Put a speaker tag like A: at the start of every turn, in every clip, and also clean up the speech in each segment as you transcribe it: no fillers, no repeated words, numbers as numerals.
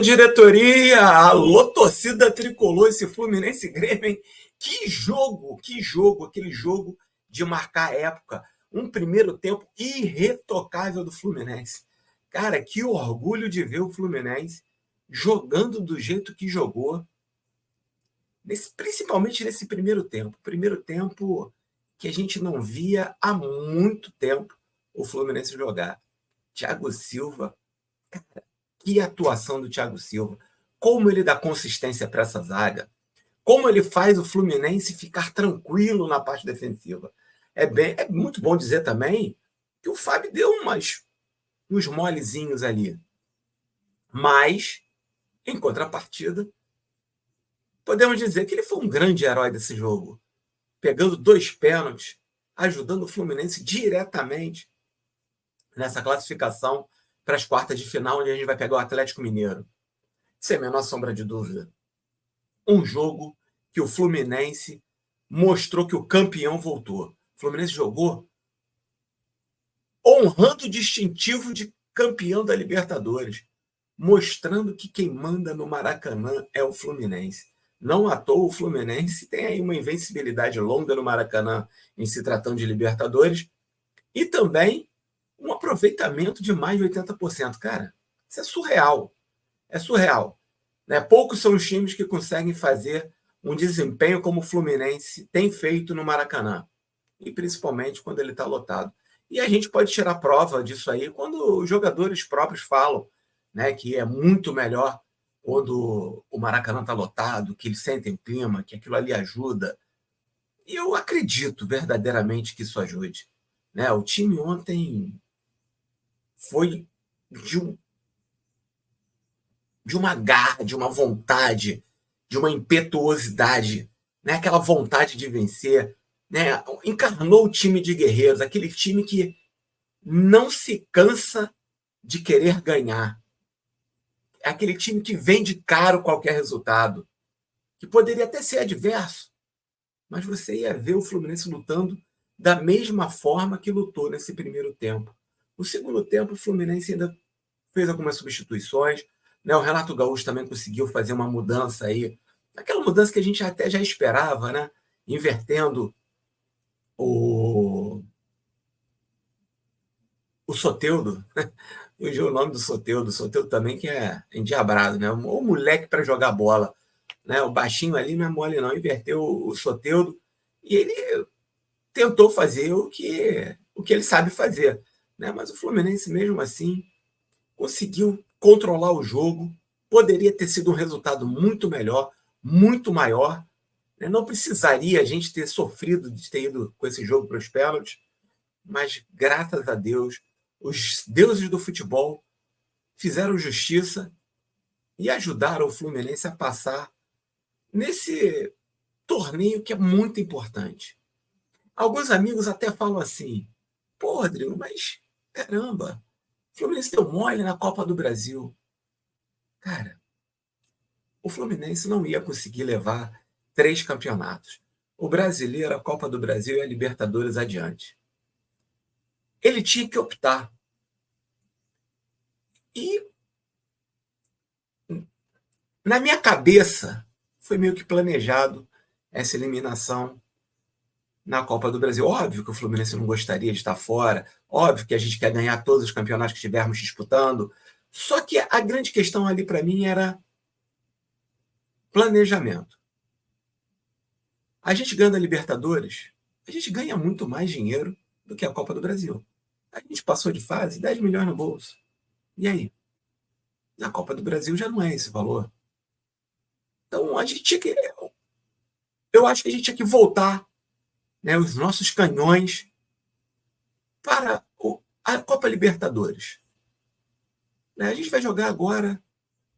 A: diretoria! Alô, torcida tricolor, esse Fluminense e Grêmio, hein? Que jogo, aquele jogo de marcar época. Um primeiro tempo irretocável do Fluminense. Cara, que orgulho de ver o Fluminense jogando do jeito que jogou, principalmente nesse primeiro tempo. Primeiro tempo que a gente não via há muito tempo o Fluminense jogar. Thiago Silva, cara, que atuação do Thiago Silva. Como ele dá consistência para essa zaga. Como ele faz o Fluminense ficar tranquilo na parte defensiva. É muito bom dizer também que o Fábio deu uns molezinhos ali. Mas, em contrapartida, podemos dizer que ele foi um grande herói desse jogo. Pegando 2 pênaltis, ajudando o Fluminense diretamente nessa classificação para as quartas de final, onde a gente vai pegar o Atlético Mineiro. Sem a menor sombra de dúvida. Um jogo que o Fluminense mostrou que o campeão voltou. O Fluminense jogou honrando o distintivo de campeão da Libertadores, mostrando que quem manda no Maracanã é o Fluminense. Não à toa o Fluminense tem aí uma invencibilidade longa no Maracanã em se tratando de Libertadores e também um aproveitamento de mais de 80%. Cara, isso é surreal. É surreal. Né? Poucos são os times que conseguem fazer um desempenho como o Fluminense tem feito no Maracanã. E principalmente quando ele está lotado. E a gente pode tirar prova disso aí quando os jogadores próprios falam, né, que é muito melhor quando o Maracanã está lotado, que eles sentem o clima, que aquilo ali ajuda. E eu acredito verdadeiramente que isso ajude. Né? O time ontem foi de uma garra, de uma vontade, de uma impetuosidade, né? Aquela vontade de vencer, né? Encarnou o time de guerreiros, aquele time que não se cansa de querer ganhar. É aquele time que vende caro qualquer resultado, que poderia até ser adverso, mas você ia ver o Fluminense lutando da mesma forma que lutou nesse primeiro tempo. No segundo tempo, o Fluminense ainda fez algumas substituições, né? O Renato Gaúcho também conseguiu fazer uma mudança aí, aquela mudança que a gente até já esperava, né? Invertendo o Soteldo. Fugiu o nome do Soteldo. O Soteldo também que é endiabrado, né? O moleque para jogar bola. Né? O baixinho ali não é mole, não. Inverteu o Soteldo e ele tentou fazer o que ele sabe fazer. Né? Mas o Fluminense, mesmo assim, conseguiu controlar o jogo. Poderia ter sido um resultado muito melhor, muito maior. Né? Não precisaria a gente ter sofrido de ter ido com esse jogo para os pênaltis, mas, graças a Deus, os deuses do futebol fizeram justiça e ajudaram o Fluminense a passar nesse torneio que é muito importante. Alguns amigos até falam assim, pô, Rodrigo, mas caramba, o Fluminense deu mole na Copa do Brasil. Cara, o Fluminense não ia conseguir levar 3 campeonatos. O Brasileiro, a Copa do Brasil e a Libertadores adiante. Ele tinha que optar. E, na minha cabeça, foi meio que planejado essa eliminação na Copa do Brasil. Óbvio que o Fluminense não gostaria de estar fora, óbvio que a gente quer ganhar todos os campeonatos que estivermos disputando, só que a grande questão ali para mim era planejamento. A gente ganha a Libertadores, a gente ganha muito mais dinheiro do que a Copa do Brasil. A gente passou de fase, 10 milhões no bolso. E aí? Na Copa do Brasil já não é esse valor. Então a gente tinha que. Eu acho que a gente tinha que voltar, né, os nossos canhões para a Copa Libertadores. Né, a gente vai jogar agora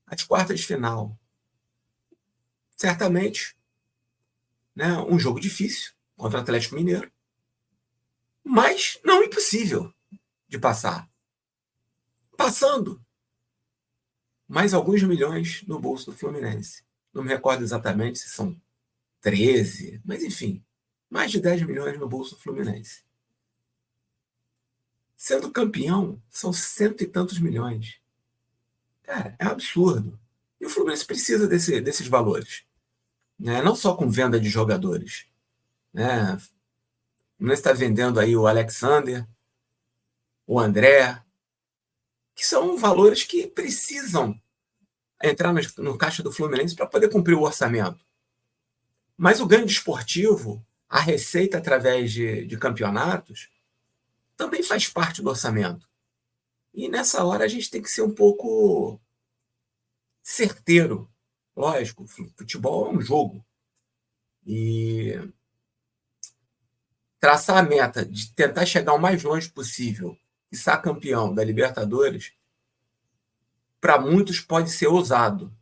A: as quartas de final. Certamente, né, um jogo difícil contra o Atlético Mineiro, mas não impossível de passar. Passando mais alguns milhões no bolso do Fluminense. Não me recordo exatamente se são 13, mas enfim, mais de 10 milhões no bolso do Fluminense. Sendo campeão, são 100 e tantos milhões. Cara, é um absurdo. E o Fluminense precisa desses valores, né? Não só com venda de jogadores, né? O Fluminense está vendendo aí o Alexander, o André, que são valores que precisam entrar no caixa do Fluminense para poder cumprir o orçamento. Mas o ganho desportivo, a receita através de campeonatos, também faz parte do orçamento. E nessa hora a gente tem que ser um pouco certeiro. Lógico, futebol é um jogo. E traçar a meta de tentar chegar o mais longe possível e ser campeão da Libertadores, para muitos pode ser ousado.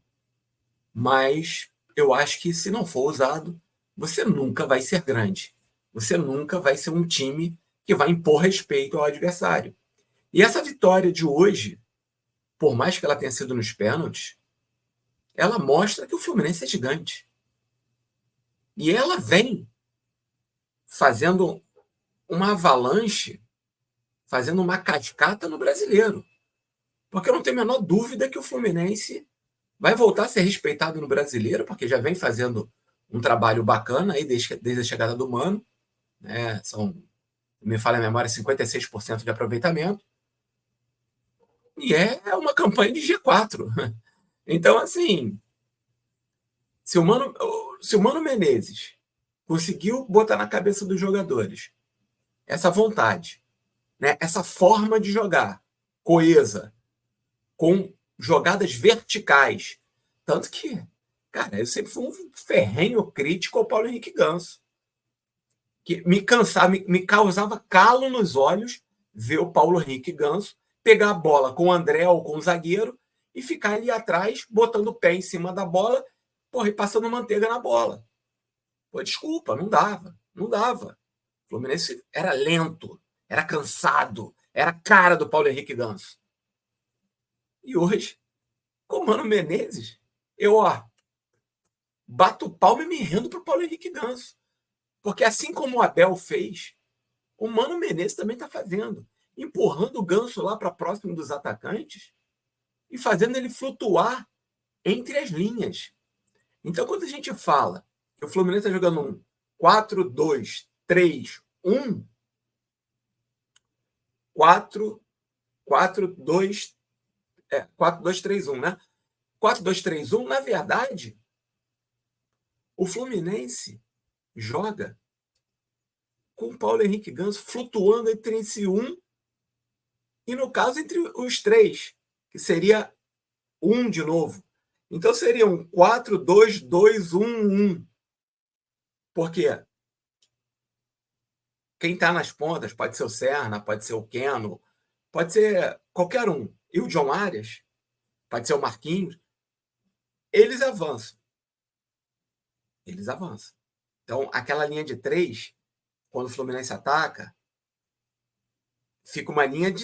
A: Mas eu acho que se não for ousado, você nunca vai ser grande. Você nunca vai ser um time que vai impor respeito ao adversário. E essa vitória de hoje, por mais que ela tenha sido nos pênaltis, ela mostra que o Fluminense é gigante. E ela vem fazendo uma avalanche, fazendo uma cascata no Brasileiro. Porque eu não tenho a menor dúvida que o Fluminense vai voltar a ser respeitado no Brasileiro, porque já vem fazendo um trabalho bacana aí desde a chegada do Mano, né? Me falha a memória, 56% de aproveitamento. E é uma campanha de G4. Então, assim, se o Mano Menezes conseguiu botar na cabeça dos jogadores essa vontade, né, essa forma de jogar coesa, com jogadas verticais, tanto que, cara, eu sempre fui um ferrenho crítico ao Paulo Henrique Ganso, que me causava calo nos olhos ver o Paulo Henrique Ganso pegar a bola com o André ou com o zagueiro e ficar ali atrás, botando o pé em cima da bola, porra, e passando manteiga na bola. Pô, desculpa, não dava. Não dava. O Fluminense era lento, era cansado, era a cara do Paulo Henrique Ganso. E hoje, com o Mano Menezes, eu bato o palmo e me rendo pro Paulo Henrique Ganso. Porque assim como o Abel fez, o Mano Menezes também está fazendo. Empurrando o Ganso lá para próximo dos atacantes e fazendo ele flutuar entre as linhas. Então, quando a gente fala que o Fluminense está jogando um 4-2-3-1, 4-2-3-1, né? 4-2-3-1, na verdade, o Fluminense joga com o Paulo Henrique Ganso flutuando entre esse e, no caso, entre os três, que seria de novo. Então, seria um 4-2-2-1-1. Por quê? Quem está nas pontas pode ser o Serna, pode ser o Keno, pode ser qualquer um. E o John Arias, pode ser o Marquinhos. Eles avançam. Então, aquela linha de 3, quando o Fluminense ataca, fica uma linha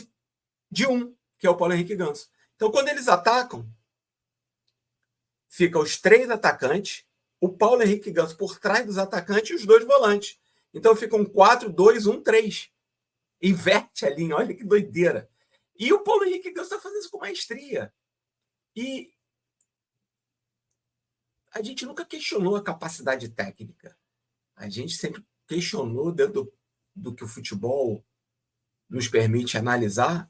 A: de 1, que é o Paulo Henrique Ganso. Então, quando eles atacam, fica os 3 atacantes, o Paulo Henrique Ganso por trás dos atacantes e os 2 volantes. Então, fica um 4-2-1-3. Inverte a linha, olha que doideira. E o Paulo Henrique Ganso está fazendo isso com maestria. E a gente nunca questionou a capacidade técnica. A gente sempre questionou, dentro do que o futebol nos permite analisar,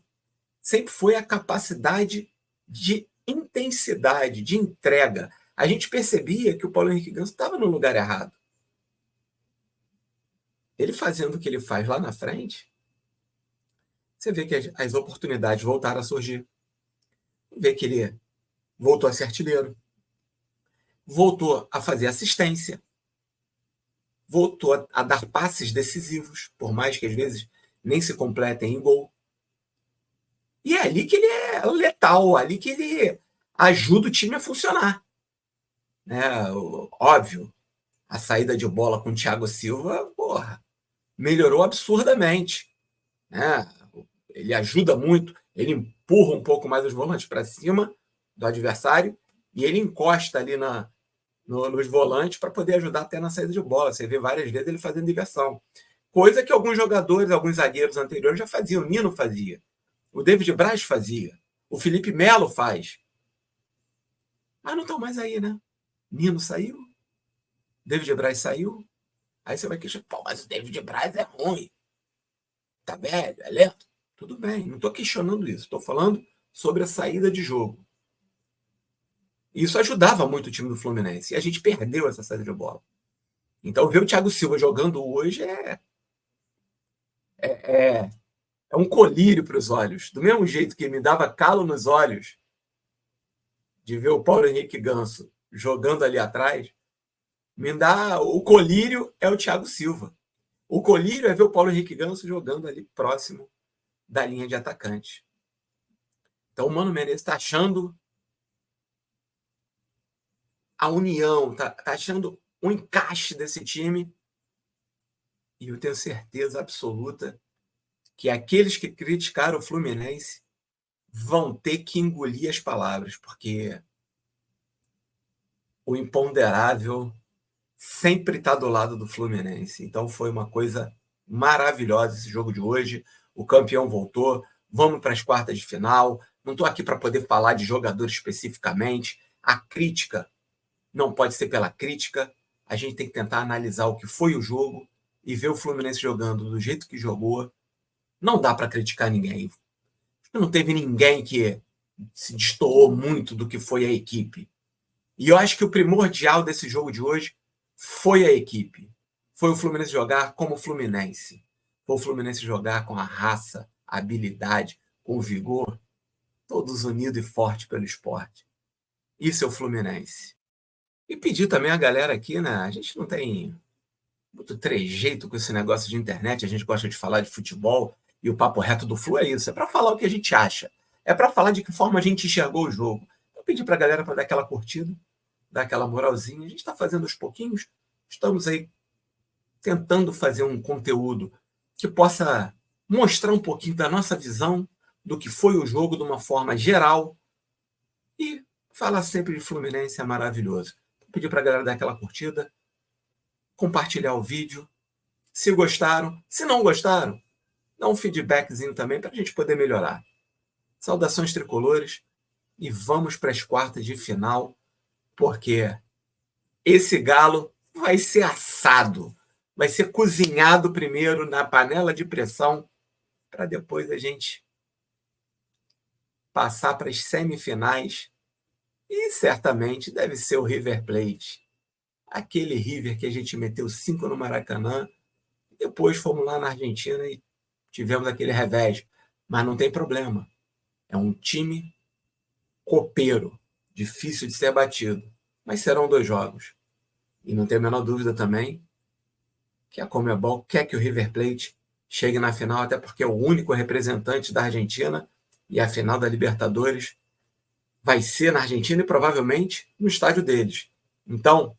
A: sempre foi a capacidade de intensidade, de entrega. A gente percebia que o Paulo Henrique Ganso estava no lugar errado. Ele fazendo o que ele faz lá na frente, você vê que as oportunidades voltaram a surgir. Vê que ele voltou a ser artilheiro, voltou a fazer assistência, voltou a dar passes decisivos, por mais que às vezes nem se completem em gol. E é ali que ele é letal, ali que ele ajuda o time a funcionar. Óbvio, a saída de bola com o Thiago Silva, melhorou absurdamente. Ele ajuda muito, ele empurra um pouco mais os volantes para cima do adversário e ele encosta ali nos volantes para poder ajudar até na saída de bola. Você vê várias vezes ele fazendo inversão. Coisa que alguns jogadores, alguns zagueiros anteriores já faziam. O Nino fazia. O David Braz fazia. O Felipe Melo faz. Ah, não estão mais aí, né? Nino saiu, David Braz saiu. Aí você vai questionar, pô, mas o David Braz é ruim. Tá velho, é lento. Tudo bem, não estou questionando isso. Estou falando sobre a saída de jogo. Isso ajudava muito o time do Fluminense. E a gente perdeu essa saída de bola. Então, ver o Thiago Silva jogando hoje é um colírio para os olhos. Do mesmo jeito que me dava calo nos olhos de ver o Paulo Henrique Ganso jogando ali atrás, me dá o colírio é o Thiago Silva. O colírio é ver o Paulo Henrique Ganso jogando ali próximo da linha de atacante. Então o Mano Menezes está achando a união, está achando o encaixe desse time. E eu tenho certeza absoluta que aqueles que criticaram o Fluminense vão ter que engolir as palavras, porque o imponderável sempre está do lado do Fluminense. Então foi uma coisa maravilhosa esse jogo de hoje. O campeão voltou, vamos para as quartas de final. Não estou aqui para poder falar de jogador especificamente. A crítica não pode ser pela crítica. A gente tem que tentar analisar o que foi o jogo e ver o Fluminense jogando do jeito que jogou. Não dá para criticar ninguém. Não teve ninguém que se destoou muito do que foi a equipe. E eu acho que o primordial desse jogo de hoje foi a equipe. Foi o Fluminense jogar como o Fluminense. Foi o Fluminense jogar com a raça, a habilidade, com o vigor, todos unidos e fortes pelo esporte. Isso é o Fluminense. E pedir também a galera aqui, né? A gente não tem muito trejeito com esse negócio de internet, a gente gosta de falar de futebol, e o papo reto do Flu é isso, é para falar o que a gente acha, é para falar de que forma a gente enxergou o jogo. Eu pedi para a galera para dar aquela curtida, dar aquela moralzinha, a gente está fazendo aos pouquinhos, estamos aí tentando fazer um conteúdo que possa mostrar um pouquinho da nossa visão do que foi o jogo de uma forma geral e falar sempre de Fluminense é maravilhoso. Vou pedir para a galera dar aquela curtida, compartilhar o vídeo, se gostaram, se não gostaram, dá um feedbackzinho também para a gente poder melhorar. Saudações tricolores e vamos para as quartas de final, porque esse galo vai ser assado, vai ser cozinhado primeiro na panela de pressão, para depois a gente passar para as semifinais e certamente deve ser o River Plate. Aquele River que a gente meteu 5 no Maracanã, depois fomos lá na Argentina e tivemos aquele revés. Mas não tem problema. É um time copeiro, difícil de ser batido. Mas serão 2 jogos. E não tenho a menor dúvida também que a Conmebol quer que o River Plate chegue na final, até porque é o único representante da Argentina e a final da Libertadores vai ser na Argentina e provavelmente no estádio deles. Então,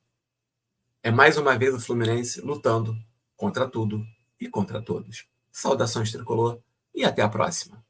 A: é mais uma vez o Fluminense lutando contra tudo e contra todos. Saudações tricolor e até a próxima.